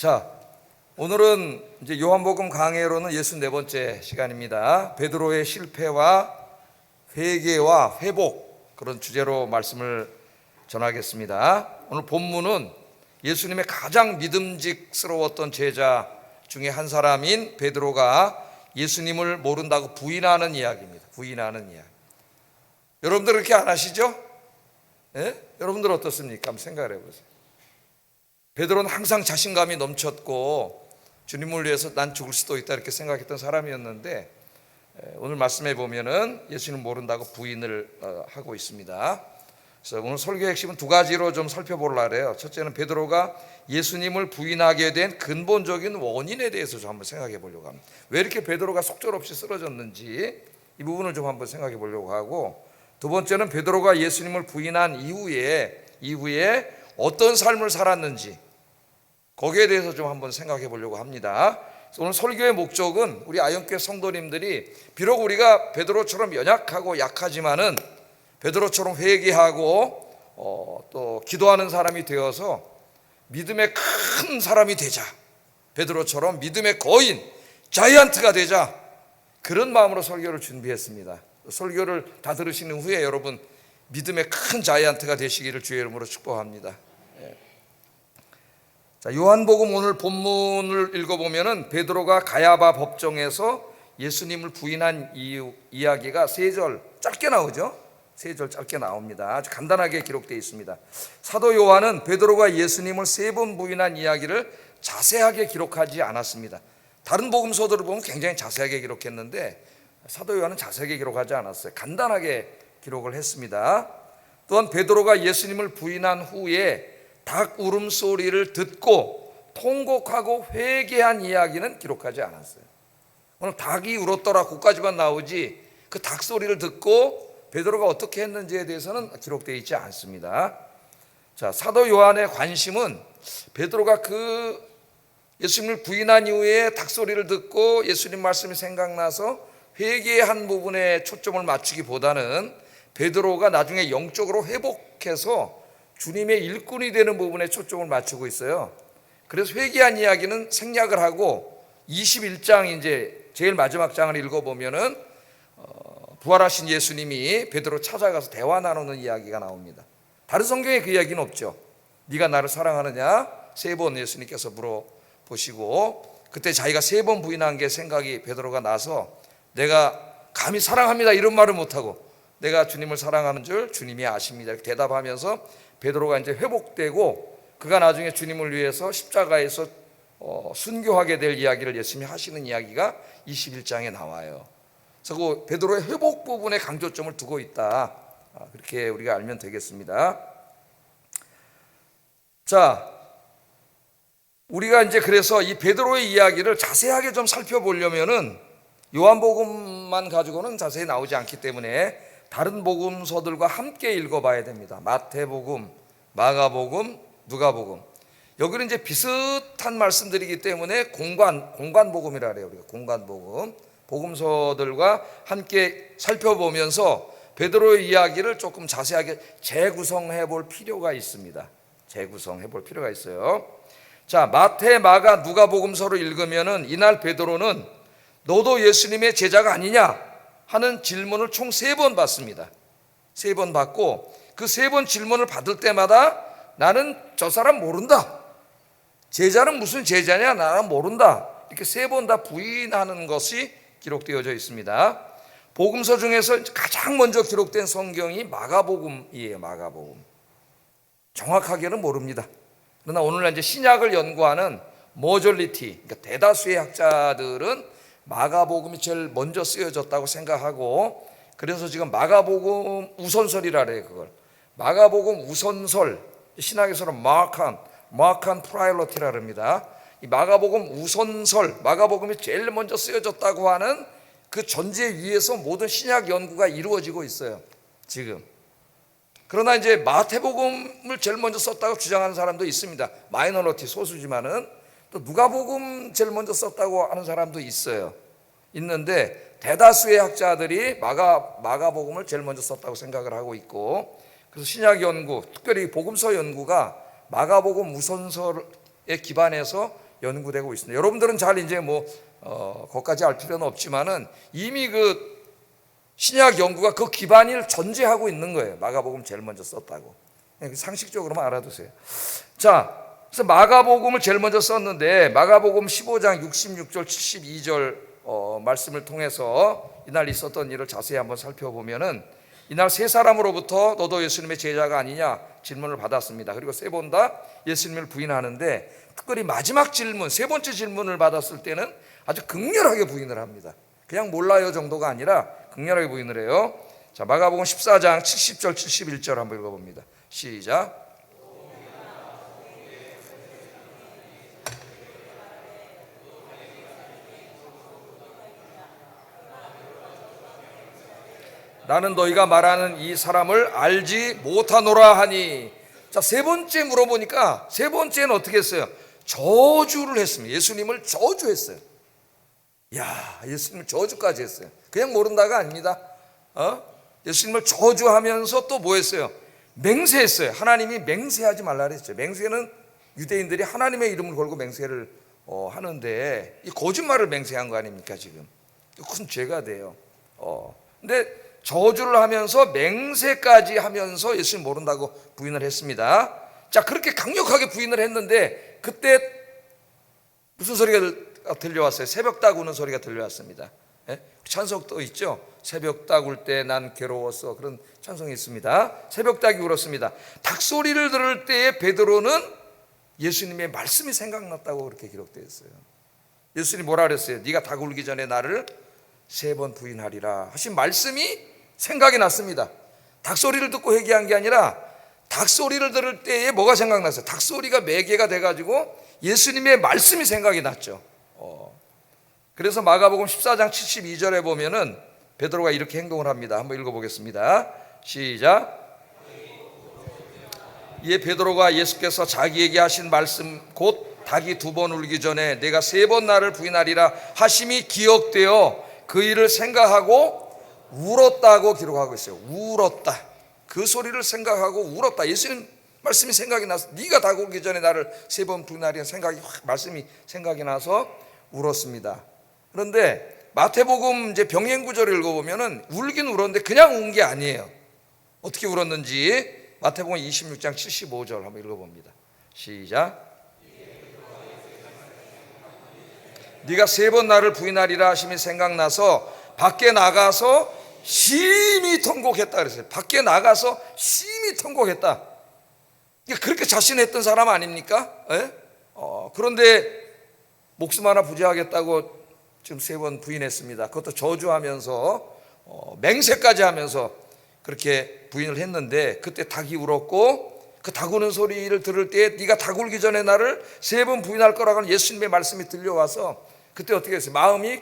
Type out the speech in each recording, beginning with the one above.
자, 오늘은 이제 요한복음 강해로는 64번째 시간입니다. 베드로의 실패와 회개와 회복, 그런 주제로 말씀을 전하겠습니다. 오늘 본문은 예수님의 가장 믿음직스러웠던 제자 중에 한 사람인 베드로가 예수님을 모른다고 부인하는 이야기입니다. 부인하는 이야기. 여러분들 그렇게 안 하시죠? 예? 여러분들 어떻습니까? 한번 생각을 해보세요. 베드로는 항상 자신감이 넘쳤고 주님을 위해서 난 죽을 수도 있다 이렇게 생각했던 사람이었는데, 오늘 말씀해 보면은 예수님 모른다고 부인을 하고 있습니다. 그래서 오늘 설교의 핵심은 두 가지로 좀 살펴보려고 해요. 첫째는 베드로가 예수님을 부인하게 된 근본적인 원인에 대해서 좀 한번 생각해 보려고 합니다. 왜 이렇게 베드로가 속절없이 쓰러졌는지 이 부분을 좀 한번 생각해 보려고 하고, 두 번째는 베드로가 예수님을 부인한 이후에 어떤 삶을 살았는지 거기에 대해서 좀 한번 생각해 보려고 합니다. 오늘 설교의 목적은 우리 아영교회 성도님들이 비록 우리가 베드로처럼 연약하고 약하지만은 베드로처럼 회개하고 또 기도하는 사람이 되어서 믿음의 큰 사람이 되자, 베드로처럼 믿음의 거인, 자이언트가 되자, 그런 마음으로 설교를 준비했습니다. 설교를 다 들으시는 후에 여러분 믿음의 큰 자이언트가 되시기를 주의 이름으로 축복합니다. 자, 요한복음 오늘 본문을 읽어보면은 베드로가 가야바 법정에서 예수님을 부인한 이야기가 3절 짧게 나오죠. 3절 짧게 나옵니다. 아주 간단하게 기록되어 있습니다. 사도 요한은 베드로가 예수님을 3번 부인한 이야기를 자세하게 기록하지 않았습니다. 다른 복음서들을 보면 굉장히 자세하게 기록했는데 사도 요한은 자세하게 기록하지 않았어요. 간단하게 기록을 했습니다. 또한 베드로가 예수님을 부인한 후에 닭 울음소리를 듣고 통곡하고 회개한 이야기는 기록하지 않았어요. 오늘 닭이 울었더라 그까지만 나오지 그 닭 소리를 듣고 베드로가 어떻게 했는지에 대해서는 기록되어 있지 않습니다. 자, 사도 요한의 관심은 베드로가 그 예수님을 부인한 이후에 닭 소리를 듣고 예수님 말씀이 생각나서 회개한 부분에 초점을 맞추기보다는 베드로가 나중에 영적으로 회복해서 주님의 일꾼이 되는 부분에 초점을 맞추고 있어요. 그래서 회개한 이야기는 생략을 하고 21장 이제 제일 마지막 장을 읽어보면은 부활하신 예수님이 베드로 찾아가서 대화 나누는 이야기가 나옵니다. 다른 성경에 그 이야기는 없죠. 네가 나를 사랑하느냐 3번 예수님께서 물어보시고 그때 자기가 3번 부인한 게 생각이 베드로가 나서 내가 감히 사랑합니다 이런 말을 못하고 내가 주님을 사랑하는 줄 주님이 아십니다 이렇게 대답하면서 베드로가 이제 회복되고 그가 나중에 주님을 위해서 십자가에서 순교하게 될 이야기를 예수님이 하시는 이야기가 21장에 나와요. 그래서 그 베드로의 회복 부분에 강조점을 두고 있다, 그렇게 우리가 알면 되겠습니다. 자, 우리가 이제 그래서 이 베드로의 이야기를 자세하게 좀 살펴보려면은 요한복음만 가지고는 자세히 나오지 않기 때문에 다른 복음서들과 함께 읽어봐야 됩니다. 마태복음, 마가복음, 누가복음. 여기는 이제 비슷한 말씀들이기 때문에 공관복음이라 그래요. 우리가 공관복음. 복음서들과 함께 살펴보면서 베드로의 이야기를 조금 자세하게 재구성해 볼 필요가 있습니다. 재구성해 볼 필요가 있어요. 자, 마태, 마가, 누가복음서를 읽으면은 이날 베드로는 너도 예수님의 제자가 아니냐 하는 질문을 총 3번 받습니다. 3번 받고 그 3번 질문을 받을 때마다 나는 저 사람 모른다, 제자는 무슨 제자냐, 나는 모른다, 이렇게 3번 다 부인하는 것이 기록되어져 있습니다. 복음서 중에서 가장 먼저 기록된 성경이 마가복음이에요. 마가복음. 정확하게는 모릅니다. 그러나 오늘날 이제 신약을 연구하는 머저리티, 그러니까 대다수의 학자들은 마가복음이 제일 먼저 쓰여졌다고 생각하고, 그래서 지금 마가복음 우선설이라 그래요. 그걸 마가복음 우선설, 신학에서는 마칸 프라이러티라 합니다. 이 마가복음 우선설, 마가복음이 제일 먼저 쓰여졌다고 하는 그 전제 위에서 모든 신약 연구가 이루어지고 있어요 지금. 그러나 이제 마태복음을 제일 먼저 썼다고 주장하는 사람도 있습니다. 마이너리티, 소수지만은. 또 누가복음 제일 먼저 썼다고 하는 사람도 있는데 대다수의 학자들이 마가복음을 제일 먼저 썼다고 생각을 하고 있고, 그래서 신약 연구, 특별히 복음서 연구가 마가복음 우선설에 기반해서 연구되고 있습니다. 여러분들은 잘 이제 거기까지 알 필요는 없지만은 이미 그 신약 연구가 그 기반을 전제하고 있는 거예요. 마가복음 제일 먼저 썼다고. 상식적으로만 알아두세요. 자, 그래서 마가복음을 제일 먼저 썼는데 마가복음 15장 66절 72절 말씀을 통해서 이날 있었던 일을 자세히 한번 살펴보면은 이날 세 사람으로부터 너도 예수님의 제자가 아니냐 질문을 받았습니다. 그리고 세 번 다 예수님을 부인하는데 특별히 마지막 질문, 세 번째 질문을 받았을 때는 아주 극렬하게 부인을 합니다. 그냥 몰라요 정도가 아니라 극렬하게 부인을 해요. 자, 마가복음 14장 70절 71절 한번 읽어봅니다. 시작. 나는 너희가 말하는 이 사람을 알지 못하노라 하니. 자, 세 번째 물어보니까 세 번째는 어떻게 했어요? 저주를 했습니다. 예수님을 저주했어요. 야, 예수님을 저주까지 했어요. 그냥 모른다가 아닙니다. 예수님을 저주하면서 또 뭐 했어요? 맹세했어요. 하나님이 맹세하지 말라 그랬죠. 맹세는 유대인들이 하나님의 이름을 걸고 맹세를 하는데 이 거짓말을 맹세한 거 아닙니까 지금? 큰 죄가 돼요. 근데 저주를 하면서 맹세까지 하면서 예수님 모른다고 부인을 했습니다. 자, 그렇게 강력하게 부인을 했는데 그때 무슨 소리가 들려왔어요? 새벽닭 우는 소리가 들려왔습니다. 찬송도 있죠. 새벽닭 울 때 난 괴로웠어. 그런 찬송이 있습니다. 새벽닭이 울었습니다. 닭소리를 들을 때에 베드로는 예수님의 말씀이 생각났다고 그렇게 기록되어 있어요. 예수님이 뭐라 그랬어요? 네가 닭 울기 전에 나를 3번 부인하리라 하신 말씀이 생각이 났습니다. 닭소리를 듣고 회개한 게 아니라 닭소리를 들을 때에 뭐가 생각났어요? 닭소리가 매개가 돼가지고 예수님의 말씀이 생각이 났죠. 그래서 마가복음 14장 72절에 보면은 베드로가 이렇게 행동을 합니다. 한번 읽어보겠습니다. 시작. 이에 베드로가 예수께서 자기에게 하신 말씀 곧 닭이 2번 울기 전에 내가 3번 나를 부인하리라 하심이 기억되어 그 일을 생각하고 울었다고 기록하고 있어요. 울었다. 그 소리를 생각하고 울었다. 예수님 말씀이 생각이 나서 네가 닭 울기 전에 나를 3번 부인하리라 생각이 말씀이 생각이 나서 울었습니다. 그런데 마태복음 이제 병행 구절을 읽어보면은 울긴 울었는데 그냥 운 게 아니에요. 어떻게 울었는지 마태복음 26장 75절 한번 읽어봅니다. 시작. 네가 3번 나를 부인하리라 하심이 생각나서 밖에 나가서 심히 통곡했다 그랬어요. 밖에 나가서 심히 통곡했다. 그렇게 자신했던 사람 아닙니까? 그런데 목숨 하나 부지하겠다고 지금 3번 부인했습니다. 그것도 저주하면서 맹세까지 하면서 그렇게 부인을 했는데 그때 닭이 울었고 그 닭 우는 소리를 들을 때 네가 닭 울기 전에 나를 3번 부인할 거라고 예수님의 말씀이 들려와서 그때 어떻게 했어요? 마음이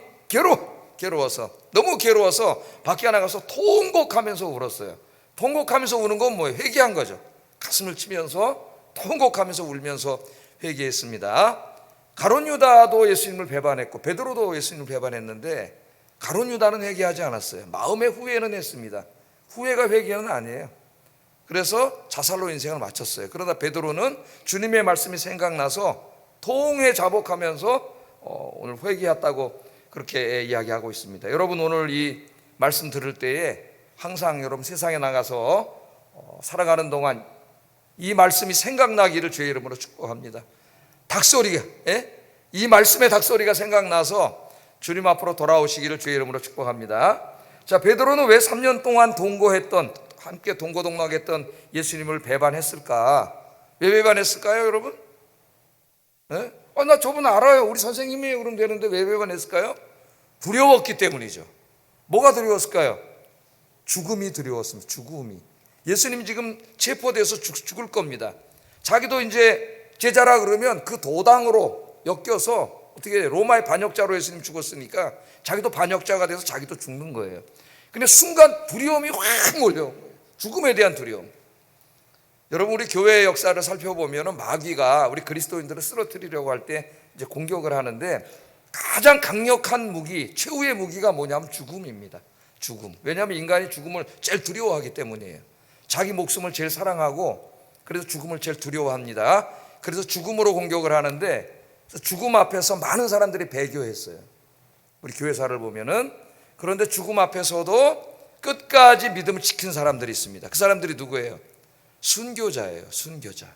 괴로워서 너무 괴로워서 밖에 나가서 통곡하면서 울었어요. 통곡하면서 우는 건 뭐예요? 회개한 거죠. 가슴을 치면서 통곡하면서 울면서 회개했습니다. 가룟 유다도 예수님을 배반했고 베드로도 예수님을 배반했는데 가룟 유다는 회개하지 않았어요. 마음의 후회는 했습니다. 후회가 회개는 아니에요. 그래서 자살로 인생을 마쳤어요. 그러다 베드로는 주님의 말씀이 생각나서 통회 자복하면서 오늘 회개했다고 그렇게 이야기하고 있습니다. 여러분 오늘 이 말씀 들을 때에 항상 여러분 세상에 나가서 살아가는 동안 이 말씀이 생각나기를 주의 이름으로 축복합니다. 닭소리가 이 말씀의 닭소리가 생각나서 주님 앞으로 돌아오시기를 주의 이름으로 축복합니다. 자, 베드로는 왜 3년 동안 동거했던 함께 동거동락했던 예수님을 배반했을까? 왜 배반했을까요, 여러분? 나 저분 알아요. 우리 선생님이에요. 그러면 되는데 왜 배반했을까요? 두려웠기 때문이죠. 뭐가 두려웠을까요? 죽음이 두려웠습니다. 죽음이. 예수님이 지금 체포돼서 죽을 겁니다. 자기도 이제 제자라 그러면 그 도당으로 엮여서 어떻게 로마의 반역자로 예수님 죽었으니까 자기도 반역자가 돼서 자기도 죽는 거예요. 근데 순간 두려움이 확 몰려온 거예요. 죽음에 대한 두려움. 여러분 우리 교회의 역사를 살펴보면 마귀가 우리 그리스도인들을 쓰러뜨리려고 할 때 이제 공격을 하는데 가장 강력한 무기, 최후의 무기가 뭐냐면 죽음입니다. 죽음. 왜냐하면 인간이 죽음을 제일 두려워하기 때문이에요. 자기 목숨을 제일 사랑하고 그래서 죽음을 제일 두려워합니다. 그래서 죽음으로 공격을 하는데 죽음 앞에서 많은 사람들이 배교했어요. 우리 교회사를 보면은. 그런데 죽음 앞에서도 끝까지 믿음을 지킨 사람들이 있습니다. 그 사람들이 누구예요? 순교자예요. 순교자.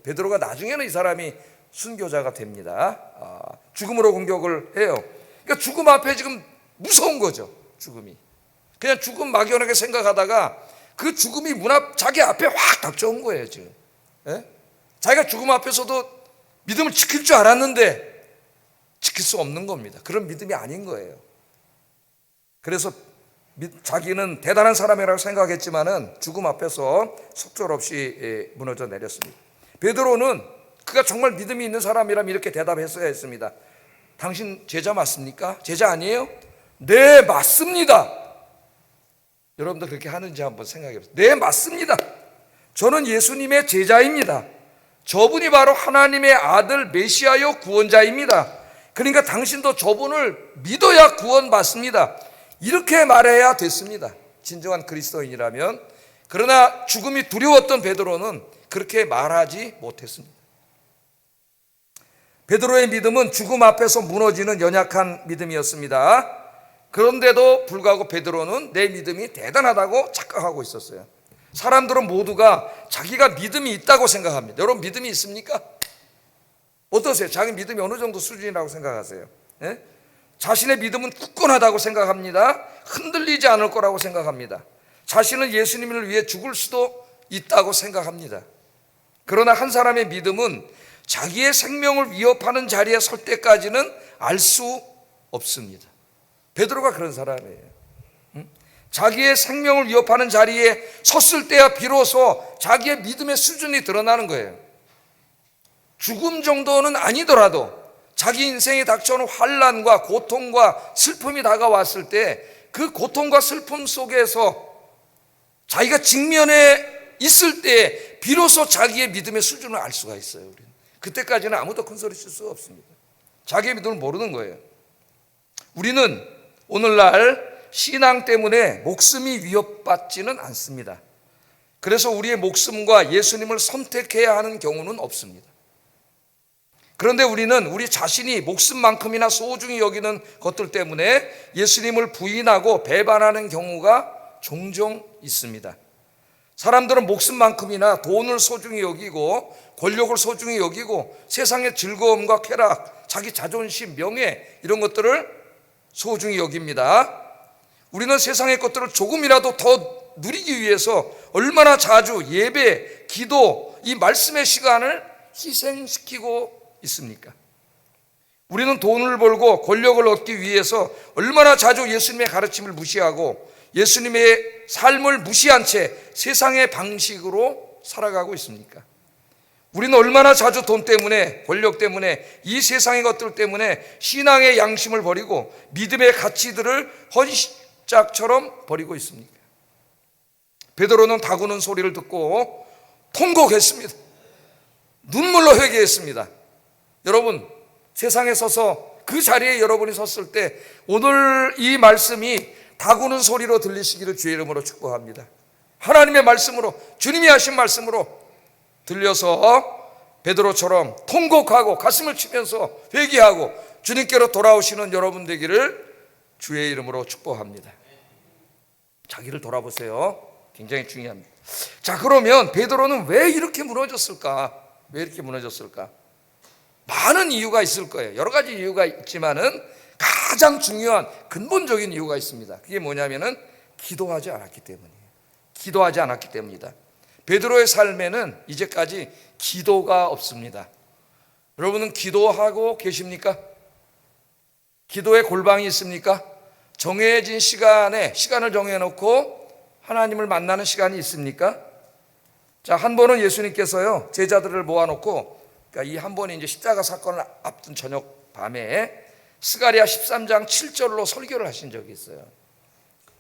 베드로가 나중에는 이 사람이 순교자가 됩니다. 죽음으로 공격을 해요. 그러니까 죽음 앞에 지금 무서운 거죠. 죽음이. 그냥 죽음 막연하게 생각하다가 그 죽음이 자기 앞에 확 닥쳐온 거예요. 지금. 예? 자기가 죽음 앞에서도 믿음을 지킬 줄 알았는데 지킬 수 없는 겁니다. 그런 믿음이 아닌 거예요. 그래서 자기는 대단한 사람이라고 생각했지만은 죽음 앞에서 속절없이 무너져 내렸습니다. 베드로는 그가 정말 믿음이 있는 사람이라면 이렇게 대답했어야 했습니다. 당신 제자 맞습니까? 제자 아니에요? 네, 맞습니다. 여러분도 그렇게 하는지 한번 생각해 보세요. 네, 맞습니다. 저는 예수님의 제자입니다. 저분이 바로 하나님의 아들 메시아요 구원자입니다. 그러니까 당신도 저분을 믿어야 구원받습니다. 이렇게 말해야 됐습니다. 진정한 그리스도인이라면. 그러나 죽음이 두려웠던 베드로는 그렇게 말하지 못했습니다. 베드로의 믿음은 죽음 앞에서 무너지는 연약한 믿음이었습니다. 그런데도 불구하고 베드로는 내 믿음이 대단하다고 착각하고 있었어요. 사람들은 모두가 자기가 믿음이 있다고 생각합니다. 여러분 믿음이 있습니까? 어떠세요? 자기 믿음이 어느 정도 수준이라고 생각하세요? 예? 자신의 믿음은 굳건하다고 생각합니다. 흔들리지 않을 거라고 생각합니다. 자신은 예수님을 위해 죽을 수도 있다고 생각합니다. 그러나 한 사람의 믿음은 자기의 생명을 위협하는 자리에 설 때까지는 알 수 없습니다. 베드로가 그런 사람이에요. 자기의 생명을 위협하는 자리에 섰을 때야 비로소 자기의 믿음의 수준이 드러나는 거예요. 죽음 정도는 아니더라도 자기 인생에 닥쳐오는 환난과 고통과 슬픔이 다가왔을 때 그 고통과 슬픔 속에서 자기가 직면에 있을 때 비로소 자기의 믿음의 수준을 알 수가 있어요. 우리는. 그때까지는 아무도 큰 소리 칠 수가 없습니다. 자기의 믿음을 모르는 거예요. 우리는 오늘날 신앙 때문에 목숨이 위협받지는 않습니다. 그래서 우리의 목숨과 예수님을 선택해야 하는 경우는 없습니다. 그런데 우리는 우리 자신이 목숨만큼이나 소중히 여기는 것들 때문에 예수님을 부인하고 배반하는 경우가 종종 있습니다. 사람들은 목숨만큼이나 돈을 소중히 여기고 권력을 소중히 여기고 세상의 즐거움과 쾌락, 자기 자존심, 명예 이런 것들을 소중히 여깁니다. 우리는 세상의 것들을 조금이라도 더 누리기 위해서 얼마나 자주 예배, 기도, 이 말씀의 시간을 희생시키고 있습니까? 우리는 돈을 벌고 권력을 얻기 위해서 얼마나 자주 예수님의 가르침을 무시하고 예수님의 삶을 무시한 채 세상의 방식으로 살아가고 있습니까? 우리는 얼마나 자주 돈 때문에, 권력 때문에, 이 세상의 것들 때문에 신앙의 양심을 버리고 믿음의 가치들을 헌짝처럼 버리고 있습니까? 베드로는 다구는 소리를 듣고 통곡했습니다. 눈물로 회개했습니다. 여러분, 세상에 서서 그 자리에 여러분이 섰을 때 오늘 이 말씀이 다구는 소리로 들리시기를 주의 이름으로 축복합니다. 하나님의 말씀으로, 주님이 하신 말씀으로 들려서 베드로처럼 통곡하고 가슴을 치면서 회개하고 주님께로 돌아오시는 여러분 되기를 주의 이름으로 축복합니다. 자기를 돌아보세요. 굉장히 중요합니다. 자, 그러면 베드로는 왜 이렇게 무너졌을까? 왜 이렇게 무너졌을까? 많은 이유가 있을 거예요. 여러 가지 이유가 있지만은 가장 중요한 근본적인 이유가 있습니다. 그게 뭐냐면은 기도하지 않았기 때문이에요. 기도하지 않았기 때문이다. 베드로의 삶에는 이제까지 기도가 없습니다. 여러분은 기도하고 계십니까? 기도의 골방이 있습니까? 정해진 시간을 정해놓고 하나님을 만나는 시간이 있습니까? 자, 한 번은 예수님께서요, 제자들을 모아놓고, 그러니까 이 한 번이 이제 십자가 사건을 앞둔 저녁 밤에 스가랴 13장 7절로 설교를 하신 적이 있어요.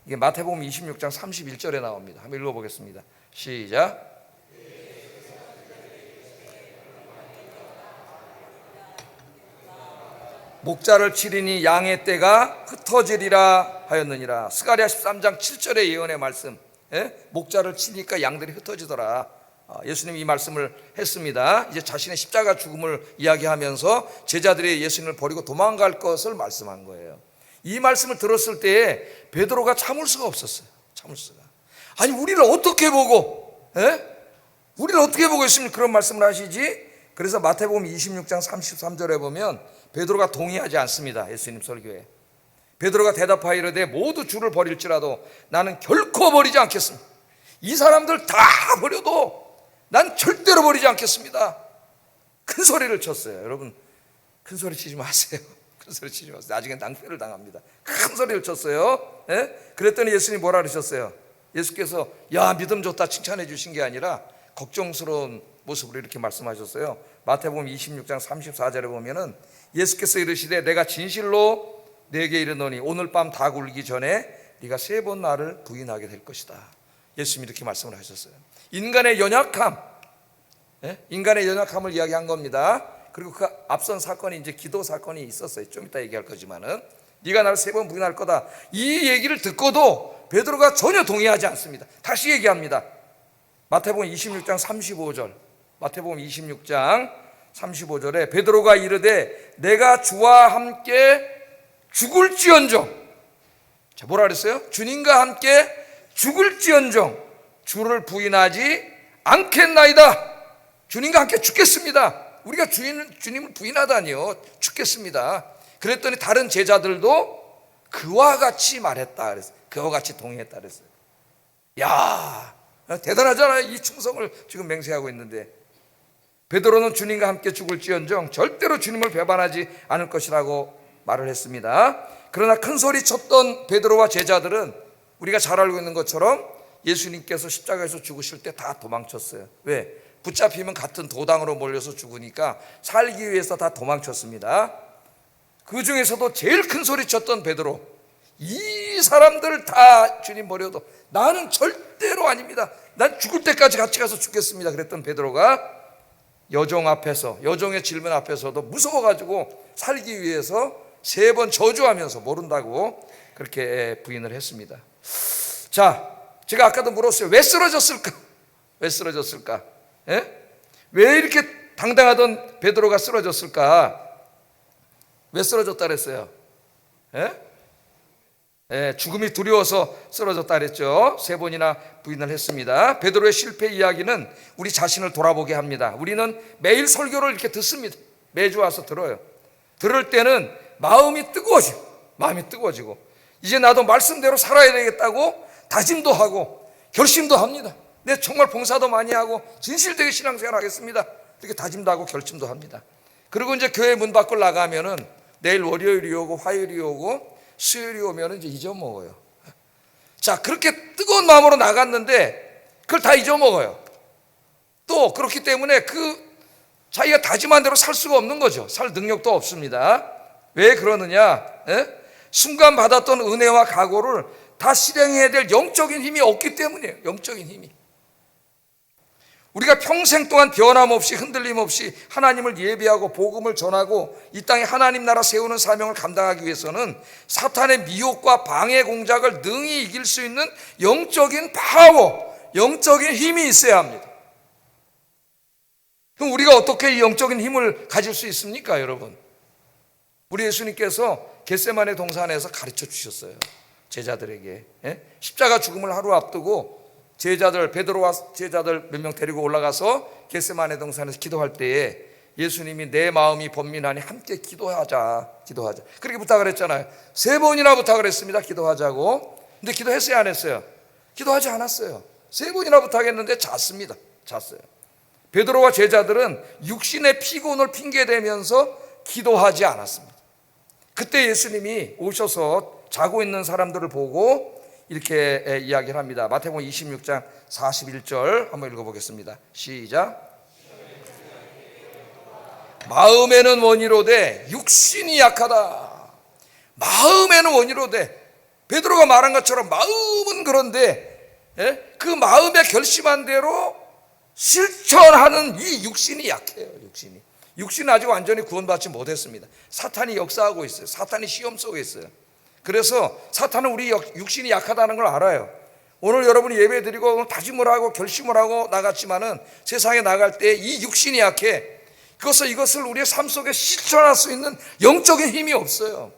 이게 마태복음 26장 31절에 나옵니다. 한번 읽어보겠습니다. 시작. 목자를 치리니 양의 떼가 흩어지리라 하였느니라. 스가랴 13장 7절의 예언의 말씀. 예? 목자를 치니까 양들이 흩어지더라. 예수님이 이 말씀을 했습니다. 이제 자신의 십자가 죽음을 이야기하면서 제자들이 예수님을 버리고 도망갈 것을 말씀한 거예요. 이 말씀을 들었을 때에 베드로가 참을 수가 없었어요. 참을 수가. 아니 우리를 어떻게 보고 우리를 어떻게 보고 예수님이 그런 말씀을 하시지? 그래서 마태복음 26장 33절에 보면 베드로가 동의하지 않습니다. 예수님 설교에 베드로가 대답하여 이르되 모두 주를 버릴지라도 나는 결코 버리지 않겠습니다. 이 사람들 다 버려도 난 절대로 버리지 않겠습니다. 큰 소리를 쳤어요. 여러분 큰 소리 치지 마세요. 큰 소리 치지 마세요. 나중에 낭패를 당합니다. 큰 소리를 쳤어요. 그랬더니 예수님이 뭐라 그러셨어요? 예수께서 야 믿음 좋다 칭찬해 주신 게 아니라 걱정스러운 모습으로 이렇게 말씀하셨어요. 마태복음 26장 34절에 보면은 예수께서 이르시되 내가 진실로 내게 이르노니 오늘 밤 다 굴기 전에 네가 3번 나를 부인하게 될 것이다. 예수님이 이렇게 말씀을 하셨어요. 인간의 연약함, 인간의 연약함을 이야기한 겁니다. 그리고 그 앞선 사건이 이제 기도 사건이 있었어요. 좀 이따 얘기할 거지만은 네가 나를 3번 부인할 거다. 이 얘기를 듣고도 베드로가 전혀 동의하지 않습니다. 다시 얘기합니다. 마태복음 26장 35절. 마태복음 26장 35절에 베드로가 이르되 내가 주와 함께 죽을지언정, 자 뭐라 그랬어요? 주님과 함께 죽을지언정 주를 부인하지 않겠나이다. 주님과 함께 죽겠습니다. 우리가 주님을 부인하다니요, 죽겠습니다. 그랬더니 다른 제자들도 그와 같이 말했다 그랬어요. 그와 같이 동의했다 그랬어요. 야 대단하잖아요. 이 충성을 지금 맹세하고 있는데 베드로는 주님과 함께 죽을지언정 절대로 주님을 배반하지 않을 것이라고 말을 했습니다. 그러나 큰 소리 쳤던 베드로와 제자들은 우리가 잘 알고 있는 것처럼 예수님께서 십자가에서 죽으실 때 다 도망쳤어요. 왜? 붙잡히면 같은 도당으로 몰려서 죽으니까 살기 위해서 다 도망쳤습니다. 그 중에서도 제일 큰 소리 쳤던 베드로, 이 사람들 다 주님 버려도 나는 절대로 아닙니다. 난 죽을 때까지 같이 가서 죽겠습니다. 그랬던 베드로가 여종 앞에서, 여종의 질문 앞에서도 무서워가지고 살기 위해서 3번 저주하면서 모른다고 그렇게 부인을 했습니다. 자, 제가 아까도 물었어요. 왜 쓰러졌을까? 왜 쓰러졌을까? 왜 이렇게 당당하던 베드로가 쓰러졌을까? 왜 쓰러졌다 그랬어요? 죽음이 두려워서 쓰러졌다 그랬죠. 3번이나 부인을 했습니다. 베드로의 실패 이야기는 우리 자신을 돌아보게 합니다. 우리는 매일 설교를 이렇게 듣습니다. 매주 와서 들어요. 들을 때는 마음이 뜨거워지고 이제 나도 말씀대로 살아야 되겠다고 다짐도 하고 결심도 합니다. 내 정말 봉사도 많이 하고 진실되게 신앙생활 하겠습니다. 이렇게 다짐도 하고 결심도 합니다. 그리고 이제 교회 문 밖을 나가면은 내일 월요일이 오고 화요일이 오고 수요일이 오면 이제 잊어먹어요. 자, 그렇게 뜨거운 마음으로 나갔는데 그걸 다 잊어먹어요. 또 그렇기 때문에 자기가 다짐한 대로 살 수가 없는 거죠. 살 능력도 없습니다. 왜 그러느냐? 순간 받았던 은혜와 각오를 다 실행해야 될 영적인 힘이 없기 때문이에요. 영적인 힘이. 우리가 평생 동안 변함없이 흔들림 없이 하나님을 예배하고 복음을 전하고 이 땅에 하나님 나라 세우는 사명을 감당하기 위해서는 사탄의 미혹과 방해 공작을 능히 이길 수 있는 영적인 파워, 영적인 힘이 있어야 합니다. 그럼 우리가 어떻게 이 영적인 힘을 가질 수 있습니까, 여러분? 우리 예수님께서 겟세마네 동산에서 가르쳐 주셨어요. 제자들에게. 십자가 죽음을 하루 앞두고 베드로와 제자들 몇 명 데리고 올라가서 겟세마네 동산에서 기도할 때에 예수님이 내 마음이 번민하니 함께 기도하자. 그렇게 부탁을 했잖아요. 3번이나 부탁을 했습니다. 기도하자고. 근데 기도했어요, 안 했어요? 기도하지 않았어요. 3번이나 부탁했는데 잤습니다. 잤어요. 베드로와 제자들은 육신의 피곤을 핑계대면서 기도하지 않았습니다. 그때 예수님이 오셔서 자고 있는 사람들을 보고 이렇게 이야기를 합니다. 마태복음 26장 41절 한번 읽어보겠습니다. 시작. 마음에는 원이로되 육신이 약하다. 마음에는 원이로되, 베드로가 말한 것처럼 마음은 그런데 그 마음에 결심한 대로 실천하는 이 육신이 약해요. 육신은 아직 완전히 구원받지 못했습니다. 사탄이 역사하고 있어요. 사탄이 시험 속에 있어요. 그래서 사탄은 우리 육신이 약하다는 걸 알아요. 오늘 여러분이 예배 드리고 다짐을 하고 결심을 하고 나갔지만은 세상에 나갈 때 이 육신이 약해. 이것을 우리의 삶 속에 실천할 수 있는 영적인 힘이 없어요.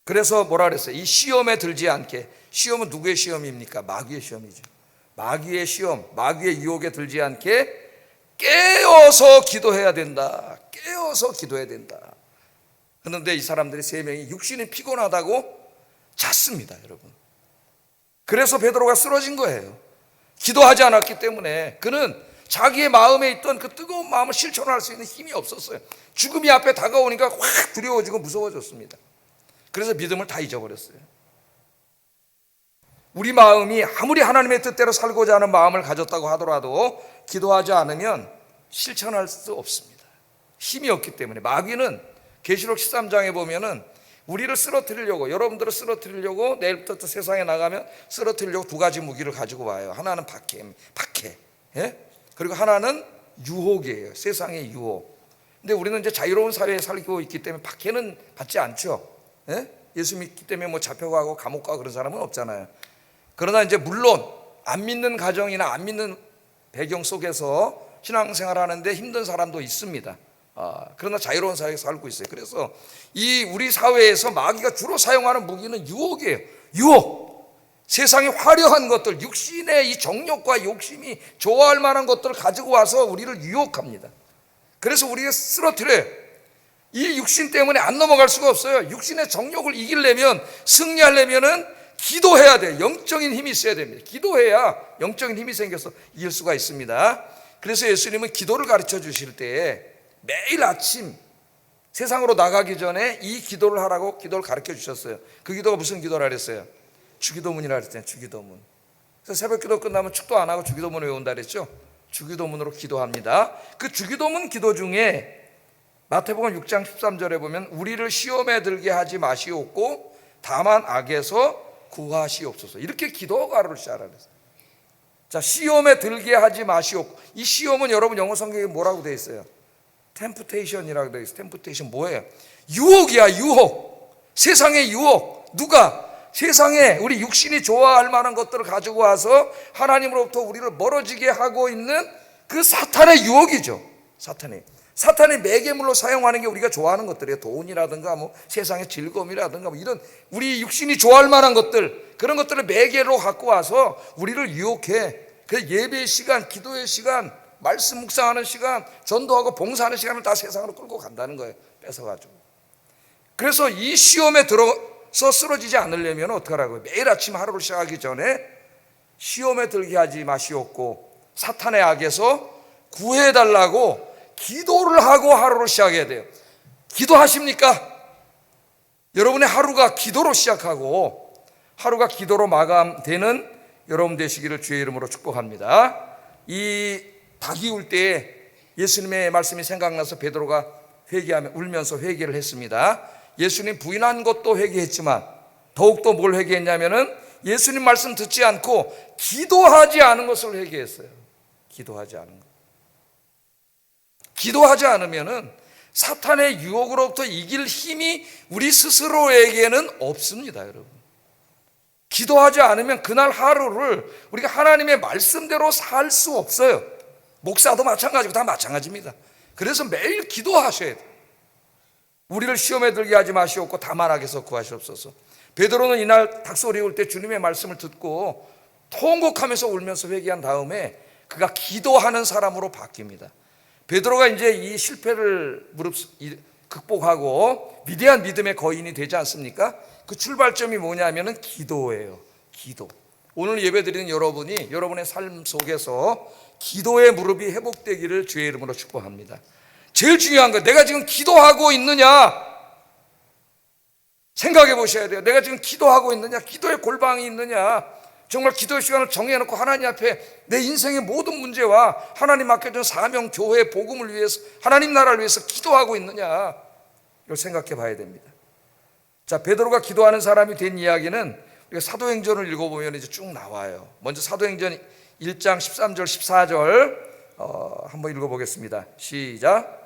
그래서 뭐라 그랬어요? 이 시험에 들지 않게. 시험은 누구의 시험입니까? 마귀의 시험이죠. 마귀의 시험, 마귀의 유혹에 들지 않게 깨어서 기도해야 된다. 깨어서 기도해야 된다. 그런데 이 사람들이 세 명이 육신이 피곤하다고 잤습니다, 여러분. 그래서 베드로가 쓰러진 거예요. 기도하지 않았기 때문에. 그는 자기의 마음에 있던 그 뜨거운 마음을 실천할 수 있는 힘이 없었어요. 죽음이 앞에 다가오니까 확 두려워지고 무서워졌습니다. 그래서 믿음을 다 잊어버렸어요. 우리 마음이 아무리 하나님의 뜻대로 살고자 하는 마음을 가졌다고 하더라도 기도하지 않으면 실천할 수 없습니다. 힘이 없기 때문에. 마귀는 계시록 13장에 보면은 우리를 쓰러뜨리려고, 여러분들을 쓰러뜨리려고, 내일부터 세상에 나가면 쓰러뜨리려고 두 가지 무기를 가지고 와요. 하나는 박해, 예? 그리고 하나는 유혹이에요. 세상의 유혹. 근데 우리는 이제 자유로운 사회에 살고 있기 때문에 박해는 받지 않죠. 예? 예수 믿기 때문에 뭐 잡혀가고 감옥 가고 그런 사람은 없잖아요. 그러나 이제 물론 안 믿는 가정이나 안 믿는 배경 속에서 신앙생활 하는데 힘든 사람도 있습니다. 그러나 자유로운 사회에 살고 있어요. 그래서 이 우리 사회에서 마귀가 주로 사용하는 무기는 유혹이에요. 유혹. 세상의 화려한 것들, 육신의 이 정욕과 욕심이 좋아할 만한 것들을 가지고 와서 우리를 유혹합니다. 그래서 우리가 쓰러뜨려요. 이 육신 때문에 안 넘어갈 수가 없어요. 육신의 정욕을 이기려면, 승리하려면은 기도해야 돼요. 영적인 힘이 있어야 됩니다. 기도해야 영적인 힘이 생겨서 이길 수가 있습니다. 그래서 예수님은 기도를 가르쳐 주실 때 매일 아침 세상으로 나가기 전에 이 기도를 하라고 기도를 가르쳐 주셨어요. 그 기도가 무슨 기도라 그랬어요? 주기도문이라 그랬잖아요. 주기도문. 그래서 새벽 기도 끝나면 축도 안 하고 주기도문을 외운다 그랬죠. 주기도문으로 기도합니다. 그 주기도문 기도 중에 마태복음 6장 13절에 보면 우리를 시험에 들게 하지 마시옵고 다만 악에서 구하시옵소서. 이렇게 기도가를 시작하라 그랬어요. 자, 시험에 들게 하지 마시옵고. 이 시험은 여러분 영어 성경에 뭐라고 되어 있어요? 템프테이션이라고 되어 있어요. 템프테이션 뭐예요? 유혹이야, 유혹. 세상의 유혹. 누가? 세상에 우리 육신이 좋아할 만한 것들을 가지고 와서 하나님으로부터 우리를 멀어지게 하고 있는 그 사탄의 유혹이죠. 사탄의 매개물로 사용하는 게 우리가 좋아하는 것들이에요. 돈이라든가 뭐 세상의 즐거움이라든가 뭐 이런 우리 육신이 좋아할 만한 것들, 그런 것들을 매개로 갖고 와서 우리를 유혹해. 그 예배의 시간, 기도의 시간, 말씀 묵상하는 시간, 전도하고 봉사하는 시간을 다 세상으로 끌고 간다는 거예요. 뺏어가지고. 그래서 이 시험에 들어서 쓰러지지 않으려면 어떡하라고요? 매일 아침 하루를 시작하기 전에 시험에 들게 하지 마시옵고 사탄의 악에서 구해달라고 기도를 하고 하루를 시작해야 돼요. 기도하십니까? 여러분의 하루가 기도로 시작하고 하루가 기도로 마감되는 여러분 되시기를 주의 이름으로 축복합니다. 이 닭이 울 때에 예수님의 말씀이 생각나서 베드로가 회개하며 울면서 회개를 했습니다. 예수님 부인한 것도 회개했지만 더욱더 뭘 회개했냐면은 예수님 말씀 듣지 않고 기도하지 않은 것을 회개했어요. 기도하지 않은 것. 기도하지 않으면은 사탄의 유혹으로부터 이길 힘이 우리 스스로에게는 없습니다, 여러분. 기도하지 않으면 그날 하루를 우리가 하나님의 말씀대로 살 수 없어요. 목사도 마찬가지고 다 마찬가지입니다. 그래서 매일 기도하셔야 돼요. 우리를 시험에 들게 하지 마시옵고 다만 악에서 구하시옵소서. 베드로는 이날 닭소리 올 때 주님의 말씀을 듣고 통곡하면서 울면서 회개한 다음에 그가 기도하는 사람으로 바뀝니다. 베드로가 이제 이 실패를 극복하고 위대한 믿음의 거인이 되지 않습니까? 그 출발점이 뭐냐면은 기도예요. 기도. 오늘 예배드리는 여러분이 여러분의 삶 속에서 기도의 무릎이 회복되기를 주의 이름으로 축복합니다. 제일 중요한 거, 내가 지금 기도하고 있느냐 생각해 보셔야 돼요. 내가 지금 기도하고 있느냐, 기도의 골방이 있느냐, 정말 기도의 시간을 정해놓고 하나님 앞에 내 인생의 모든 문제와 하나님 맡겨준 사명, 교회, 복음을 위해서, 하나님 나라를 위해서 기도하고 있느냐, 이걸 생각해 봐야 됩니다. 자, 베드로가 기도하는 사람이 된 이야기는 우리가 사도행전을 읽어보면 이제 쭉 나와요. 먼저 사도행전 1장 13절 14절 한번 읽어보겠습니다. 시작.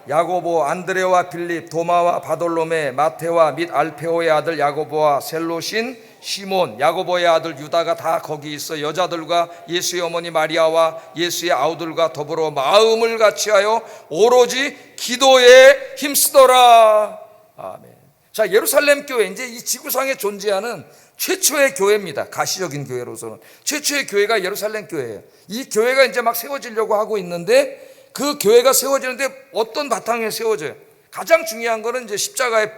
야고보, 안드레와 빌립, 도마와 바돌로메, 마테와 및 알페오의 아들 야고보와 셀롯인 시몬, 야고보의 아들 유다가 다 거기 있어 여자들과 예수의 어머니 마리아와 예수의 아우들과 더불어 마음을 같이하여 오로지 기도에 힘쓰더라. 아멘. 자, 예루살렘 교회, 이제 이 지구상에 존재하는 최초의 교회입니다. 가시적인 교회로서는 최초의 교회가 예루살렘 교회예요. 이 교회가 이제 막 세워지려고 하고 있는데, 그 교회가 세워지는데 어떤 바탕에 세워져요? 가장 중요한 거는 이제 십자가의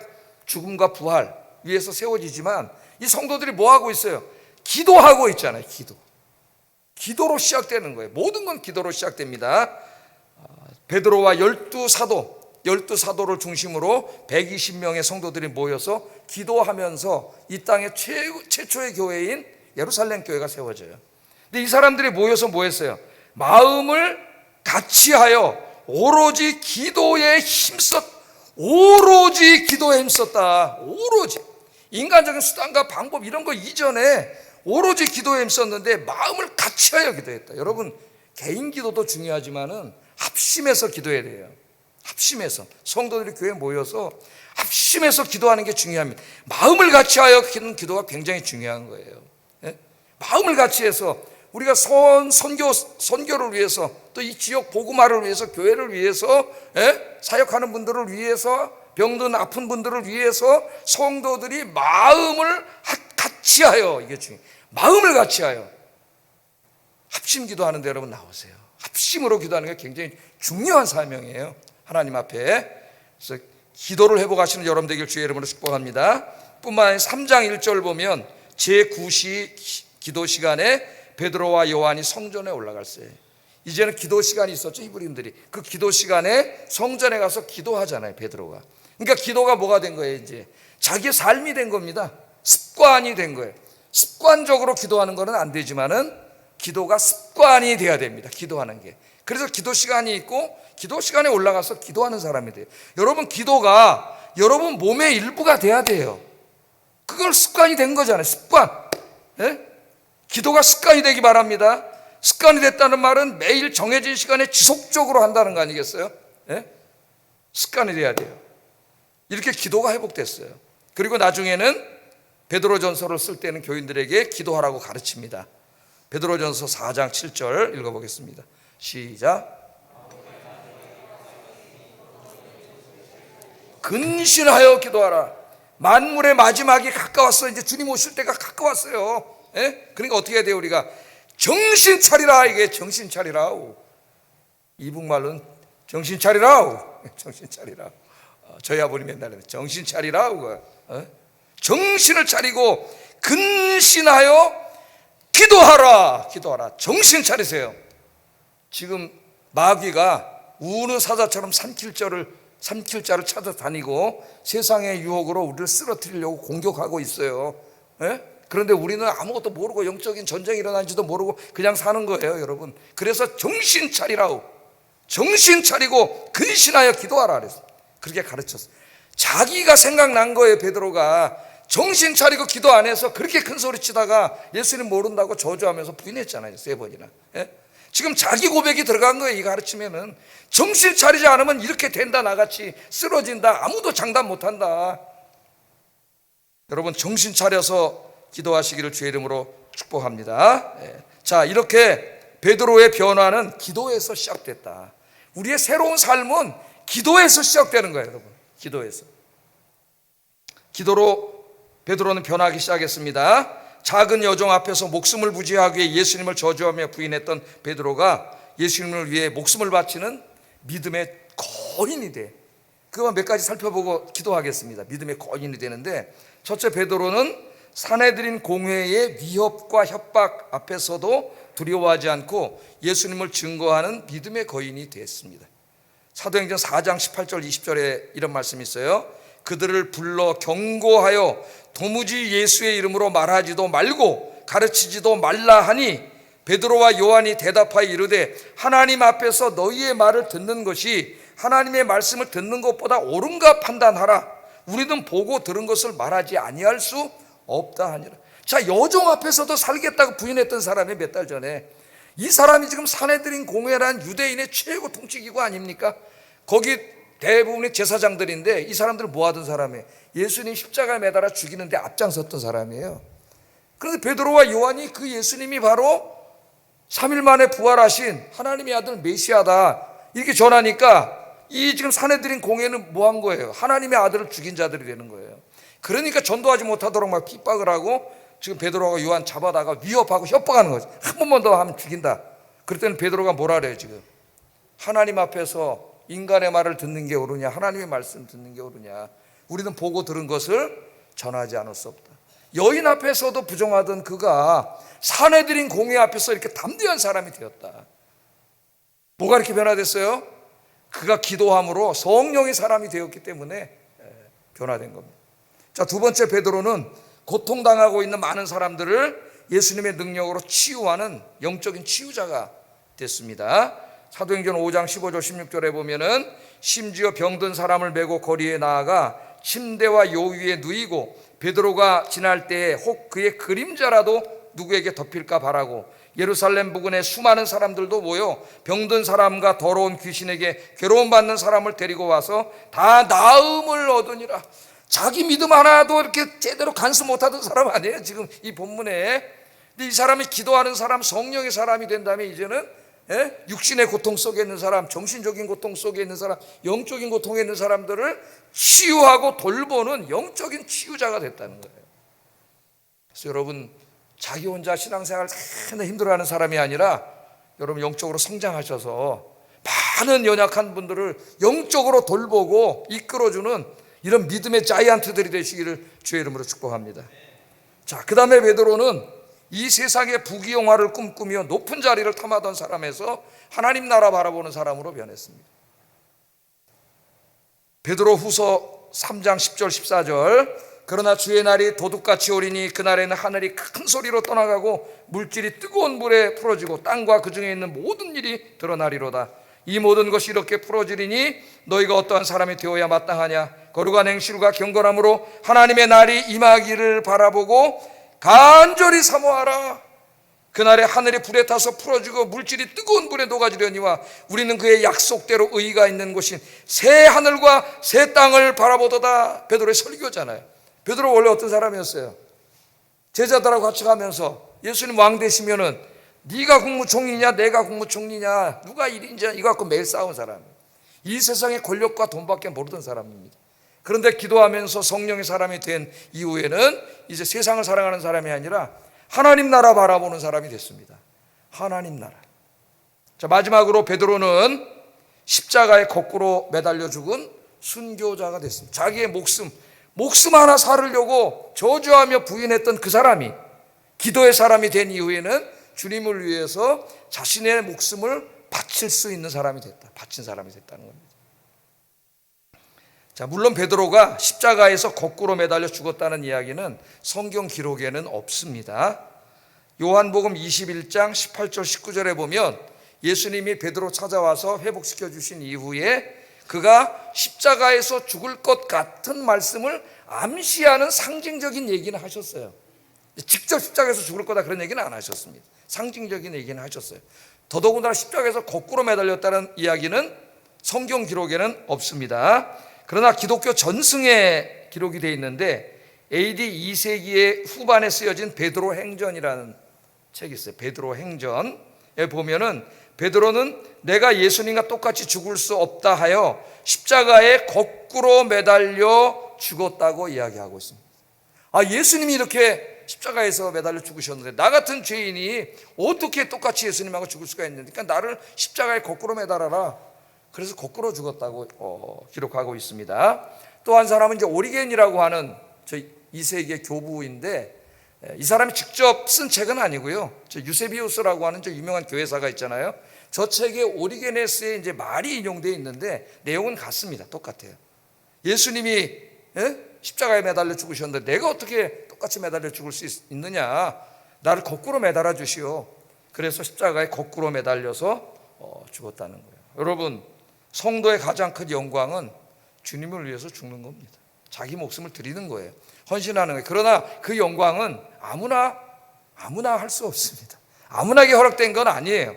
죽음과 부활 위에서 세워지지만, 이 성도들이 뭐 하고 있어요? 기도하고 있잖아요. 기도로 시작되는 거예요. 모든 건 기도로 시작됩니다. 베드로와 열두 사도를 중심으로 120명의 성도들이 모여서 기도하면서 이 땅의 최초의 교회인 예루살렘 교회가 세워져요. 근데 이 사람들이 모여서 뭐 했어요? 마음을 같이하여 오로지 기도에 힘썼다. 오로지 인간적인 수단과 방법 이런 거 이전에 오로지 기도에 힘썼는데 마음을 같이하여 기도했다. 여러분, 개인 기도도 중요하지만은 합심해서 기도해야 돼요. 합심해서 성도들이 교회에 모여서 합심해서 기도하는 게 중요합니다. 마음을 같이하여 하는 기도가 굉장히 중요한 거예요. 예? 마음을 같이해서 우리가 선교를 위해서, 또 이 지역 복음화를 위해서, 교회를 위해서, 사역하는 분들을 위해서, 병든 아픈 분들을 위해서 성도들이 마음을 같이하여, 이게 중요해요. 마음을 같이하여 합심 기도하는 데 여러분 나오세요. 합심으로 기도하는 게 굉장히 중요한 사명이에요. 하나님 앞에. 그래서 기도를 회복하시는 여러분 되길 주의 이름으로 축복합니다. 뿐만 아니라 3장 1절 보면 제9시 기도 시간에 베드로와 요한이 성전에 올라갔어요. 이제는 기도 시간이 있었죠. 히브리인들이 그 기도 시간에 성전에 가서 기도하잖아요, 베드로가. 그러니까 기도가 뭐가 된 거예요? 이제 자기의 삶이 된 겁니다. 습관이 된 거예요. 습관적으로 기도하는 거는 안 되지만은 기도가 습관이 돼야 됩니다. 기도하는 게. 그래서 기도 시간이 있고 기도 시간에 올라가서 기도하는 사람이 돼요. 여러분, 기도가 여러분 몸의 일부가 돼야 돼요. 그걸 습관이 된 거잖아요. 습관. 예? 기도가 습관이 되기 바랍니다. 습관이 됐다는 말은 매일 정해진 시간에 지속적으로 한다는 거 아니겠어요? 예? 습관이 돼야 돼요. 이렇게 기도가 회복됐어요. 그리고 나중에는 베드로전서를 쓸 때는 교인들에게 기도하라고 가르칩니다. 베드로전서 4장 7절 읽어보겠습니다. 시작. 근신하여 기도하라. 만물의 마지막이 가까웠어. 이제 주님 오실 때가 가까웠어요. 예? 그러니까 어떻게 해야 돼요? 우리가 정신 차리라. 이게 정신 차리라. 이북말로는 정신 차리라. 정신 차리라. 저희 아버님 맨날 정신 차리라. 정신을 차리고 근신하여 기도하라. 정신 차리세요. 지금 마귀가 우는 사자처럼 삼킬자를 찾아다니고 세상의 유혹으로 우리를 쓰러뜨리려고 공격하고 있어요. 예? 그런데 우리는 아무것도 모르고 영적인 전쟁이 일어난지도 모르고 그냥 사는 거예요, 여러분. 그래서 정신 차리라고, 정신 차리고 근신하여 기도하라 그랬어요. 그렇게 가르쳤어요. 자기가 생각난 거예요. 베드로가 정신 차리고 기도 안 해서 그렇게 큰 소리 치다가 예수님 모른다고 저주하면서 부인했잖아요, 3번이나. 예? 지금 자기 고백이 들어간 거예요. 이 가르치면은 정신 차리지 않으면 이렇게 된다, 나같이 쓰러진다, 아무도 장담 못한다. 여러분, 정신 차려서 기도하시기를 주의 이름으로 축복합니다. 자, 이렇게 베드로의 변화는 기도에서 시작됐다. 우리의 새로운 삶은 기도에서 시작되는 거예요, 여러분. 기도에서. 기도로 베드로는 변하기 시작했습니다. 작은 여종 앞에서 목숨을 부지하기 위해 예수님을 저주하며 부인했던 베드로가 예수님을 위해 목숨을 바치는 믿음의 거인이 돼. 그것만 몇 가지 살펴보고 기도하겠습니다. 믿음의 거인이 되는데, 첫째, 베드로는 사내들인 공회의 위협과 협박 앞에서도 두려워하지 않고 예수님을 증거하는 믿음의 거인이 됐습니다. 사도행전 4장 18절 20절에 이런 말씀이 있어요. 그들을 불러 경고하여 도무지 예수의 이름으로 말하지도 말고 가르치지도 말라 하니 베드로와 요한이 대답하여 이르되 하나님 앞에서 너희의 말을 듣는 것이 하나님의 말씀을 듣는 것보다 옳은가 판단하라. 우리는 보고 들은 것을 말하지 아니할 수 없다 하니라. 자, 여종 앞에서도 살겠다고 부인했던 사람이 몇 달 전에, 이 사람이 지금 사내들인 공회란 유대인의 최고 통치기구 아닙니까? 거기 대부분이 제사장들인데 이 사람들은 뭐 하던 사람이에요? 예수님 십자가에 매달아 죽이는데 앞장섰던 사람이에요. 그런데 베드로와 요한이 그 예수님이 바로 3일 만에 부활하신 하나님의 아들 메시아다 이렇게 전하니까 이 지금 사내들인 공회는 뭐 한 거예요? 하나님의 아들을 죽인 자들이 되는 거예요. 그러니까 전도하지 못하도록 막 핍박을 하고 지금 베드로가 요한 잡아다가 위협하고 협박하는 거죠. 한 번만 더 하면 죽인다. 그럴 때는 베드로가 뭐라 그래요 지금? 하나님 앞에서 인간의 말을 듣는 게 옳으냐 하나님의 말씀 듣는 게 옳으냐. 우리는 보고 들은 것을 전하지 않을 수 없다. 여인 앞에서도 부정하던 그가 사내들인 공회 앞에서 이렇게 담대한 사람이 되었다. 뭐가 이렇게 변화됐어요? 그가 기도함으로 성령의 사람이 되었기 때문에 변화된 겁니다. 자, 두 번째 베드로는 고통당하고 있는 많은 사람들을 예수님의 능력으로 치유하는 영적인 치유자가 됐습니다. 사도행전 5장 15절 16절에 보면은 심지어 병든 사람을 메고 거리에 나아가 침대와 요 위에 누이고 베드로가 지날 때에 혹 그의 그림자라도 누구에게 덮일까 바라고 예루살렘 부근에 수많은 사람들도 모여 병든 사람과 더러운 귀신에게 괴로움받는 사람을 데리고 와서 다 나음을 얻으니라. 자기 믿음 하나도 이렇게 제대로 간수 못하던 사람 아니에요 지금 이 본문에. 근데 이 사람이 기도하는 사람, 성령의 사람이 된다면 이제는 육신의 고통 속에 있는 사람, 정신적인 고통 속에 있는 사람, 영적인 고통에 있는 사람들을 치유하고 돌보는 영적인 치유자가 됐다는 거예요. 그래서 여러분 자기 혼자 신앙생활을 굉장히 힘들어하는 사람이 아니라 여러분 영적으로 성장하셔서 많은 연약한 분들을 영적으로 돌보고 이끌어주는 이런 믿음의 자이언트들이 되시기를 주의 이름으로 축복합니다. 자, 그 다음에 베드로는 이 세상의 부귀영화를 꿈꾸며 높은 자리를 탐하던 사람에서 하나님 나라 바라보는 사람으로 변했습니다. 베드로 후서 3장 10절 14절 그러나 주의 날이 도둑같이 오리니 그날에는 하늘이 큰 소리로 떠나가고 물질이 뜨거운 물에 풀어지고 땅과 그 중에 있는 모든 일이 드러나리로다. 이 모든 것이 이렇게 풀어지리니 너희가 어떠한 사람이 되어야 마땅하냐. 거룩한 행실과 경건함으로 하나님의 날이 임하기를 바라보고 간절히 사모하라. 그날에 하늘이 불에 타서 풀어지고 물질이 뜨거운 불에 녹아지려니와 우리는 그의 약속대로 의의가 있는 곳인 새 하늘과 새 땅을 바라보도다. 베드로의 설교잖아요. 베드로 원래 어떤 사람이었어요? 제자들하고 같이 가면서 예수님 왕 되시면은 네가 국무총리냐 내가 국무총리냐 누가 1인자 이거 갖고 매일 싸운 사람. 이 세상의 권력과 돈밖에 모르던 사람입니다. 그런데 기도하면서 성령의 사람이 된 이후에는 이제 세상을 사랑하는 사람이 아니라 하나님 나라 바라보는 사람이 됐습니다. 하나님 나라. 자, 마지막으로 베드로는 십자가에 거꾸로 매달려 죽은 순교자가 됐습니다. 자기의 목숨 하나 살으려고 저주하며 부인했던 그 사람이 기도의 사람이 된 이후에는 주님을 위해서 자신의 목숨을 바칠 수 있는 사람이 됐다. 바친 사람이 됐다는 겁니다. 자, 물론 베드로가 십자가에서 거꾸로 매달려 죽었다는 이야기는 성경 기록에는 없습니다. 요한복음 21장 18절 19절에 보면 예수님이 베드로 찾아와서 회복시켜 주신 이후에 그가 십자가에서 죽을 것 같은 말씀을 암시하는 상징적인 얘기는 하셨어요. 직접 십자가에서 죽을 거다 그런 얘기는 안 하셨습니다. 상징적인 얘기는 하셨어요. 더더군다나 십자가에서 거꾸로 매달렸다는 이야기는 성경 기록에는 없습니다. 그러나 기독교 전승에 기록이 되어 있는데 AD 2세기의 후반에 쓰여진 베드로 행전이라는 책이 있어요. 베드로 행전에 보면은 베드로는 내가 예수님과 똑같이 죽을 수 없다 하여 십자가에 거꾸로 매달려 죽었다고 이야기하고 있습니다. 아, 예수님이 이렇게 십자가에서 매달려 죽으셨는데 나 같은 죄인이 어떻게 똑같이 예수님하고 죽을 수가 있는지, 그러니까 나를 십자가에 거꾸로 매달아라. 그래서 거꾸로 죽었다고 기록하고 있습니다. 또 한 사람은 이제 오리겐이라고 하는 저 2세기의 교부인데 이 사람이 직접 쓴 책은 아니고요. 저 유세비우스라고 하는 저 유명한 교회사가 있잖아요. 저 책에 오리게네스의 이제 말이 인용되어 있는데 내용은 같습니다. 똑같아요. 예수님이 십자가에 매달려 죽으셨는데 내가 어떻게 똑같이 매달려 죽을 수 있느냐? 나를 거꾸로 매달아 주시오. 그래서 십자가에 거꾸로 매달려서 죽었다는 거예요. 여러분, 성도의 가장 큰 영광은 주님을 위해서 죽는 겁니다. 자기 목숨을 드리는 거예요. 헌신하는 거예요. 그러나 그 영광은 아무나 할 수 없습니다. 아무나게 허락된 건 아니에요.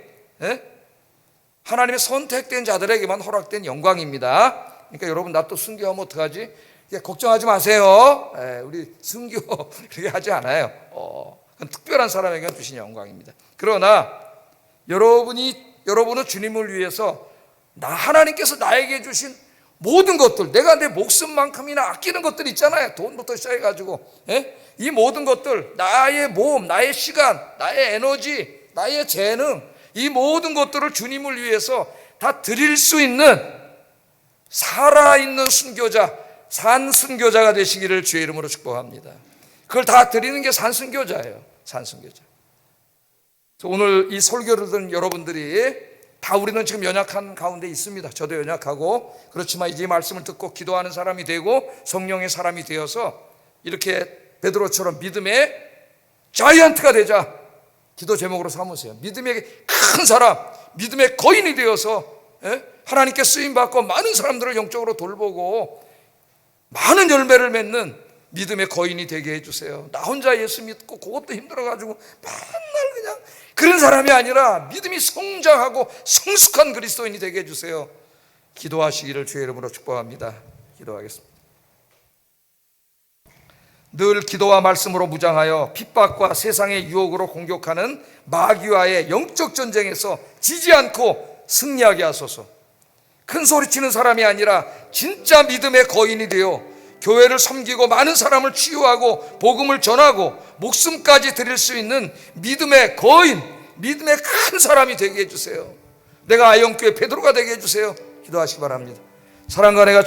하나님의 선택된 자들에게만 허락된 영광입니다. 그러니까 여러분 나 또 순교하면 어떡하지? 걱정하지 마세요. 우리 순교 그렇게 하지 않아요. 그건 특별한 사람에게만 주신 영광입니다. 그러나 여러분은 주님을 위해서 하나님께서 나에게 주신 모든 것들, 내가 내 목숨만큼이나 아끼는 것들 있잖아요. 돈부터 시작해가지고 이 모든 것들, 나의 몸, 나의 시간, 나의 에너지, 나의 재능, 이 모든 것들을 주님을 위해서 다 드릴 수 있는 살아있는 순교자, 산 순교자가 되시기를 주의 이름으로 축복합니다. 그걸 다 드리는 게 산 순교자예요. 산 순교자. 오늘 이 설교를 듣는 여러분들이 다 우리는 지금 연약한 가운데 있습니다. 저도 연약하고, 그렇지만 이제 말씀을 듣고 기도하는 사람이 되고 성령의 사람이 되어서 이렇게 베드로처럼 믿음의 자이언트가 되자 기도 제목으로 삼으세요. 믿음의 큰 사람, 믿음의 거인이 되어서 하나님께 쓰임받고 많은 사람들을 영적으로 돌보고 많은 열매를 맺는 믿음의 거인이 되게 해주세요. 나 혼자 예수 믿고 그것도 힘들어가지고 맨날 그냥 그런 사람이 아니라 믿음이 성장하고 성숙한 그리스도인이 되게 해주세요. 기도하시기를 주의 이름으로 축복합니다. 기도하겠습니다. 늘 기도와 말씀으로 무장하여 핍박과 세상의 유혹으로 공격하는 마귀와의 영적 전쟁에서 지지 않고 승리하게 하소서. 큰 소리치는 사람이 아니라 진짜 믿음의 거인이 되어 교회를 섬기고 많은 사람을 치유하고 복음을 전하고 목숨까지 드릴 수 있는 믿음의 거인, 믿음의 큰 사람이 되게 해주세요. 내가 아영교회 베드로가 되게 해주세요. 기도하시기 바랍니다. 사랑과 내가